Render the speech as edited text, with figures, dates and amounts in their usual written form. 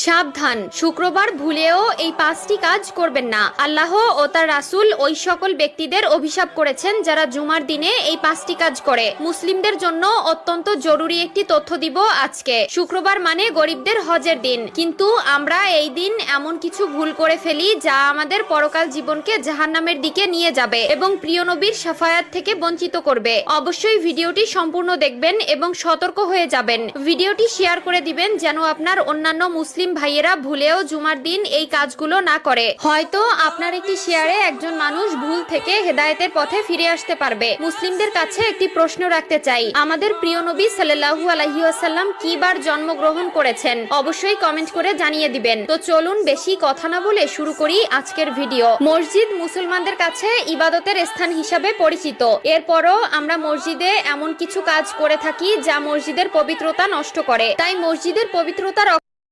সাবধান, শুক্রবার ভুলেও এই 5টি কাজ করবেন না। আল্লাহ ও তার রাসূল ওই সকল ব্যক্তিদের অভিশাপ করেছেন যারা জুমার দিনে এই 5টি কাজ করে। মুসলিমদের জন্য অত্যন্ত জরুরি একটি তথ্য দিব আজকে। শুক্রবার মানে গরিবদের হজের দিন, কিন্তু আমরা এই দিন এমন কিছু ভুল করে ফেলি যা আমাদের পরকাল জীবনকে জাহান্নামের দিকে নিয়ে যাবে এবং প্রিয় নবীর শাফায়াত থেকে বঞ্চিত করবে। অবশ্যই ভিডিওটি সম্পূর্ণ দেখবেন এবং সতর্ক হয়ে যাবেন। ভিডিওটি শেয়ার করে দিবেন যেন আপনার অন্যান্য মুসলিম ভাইয়েরা ভুলেও জুমার দিন এই কাজগুলো না করে। হয়তো আপনার একটি শেয়ারে একজন মানুষ ভুল থেকে হেদায়েতের পথে ফিরে আসতে পারবে। মুসলিমদের কাছে একটি প্রশ্ন রাখতে চাই, আমাদের প্রিয় নবী সাল্লাল্লাহু আলাইহি ওয়াসাল্লাম কি বার জন্মগ্রহণ করেছেন? অবশ্যই কমেন্ট করে জানিয়ে দিবেন। তো চলুন বেশি কথা না বলে শুরু করি আজকের ভিডিও। মসজিদ মুসলমানদের কাছে ইবাদতের স্থান হিসাবে পরিচিত। এরপরও আমরা মসজিদে এমন কিছু কাজ করে থাকি যা মসজিদের পবিত্রতা নষ্ট করে। তাই মসজিদের পবিত্রতা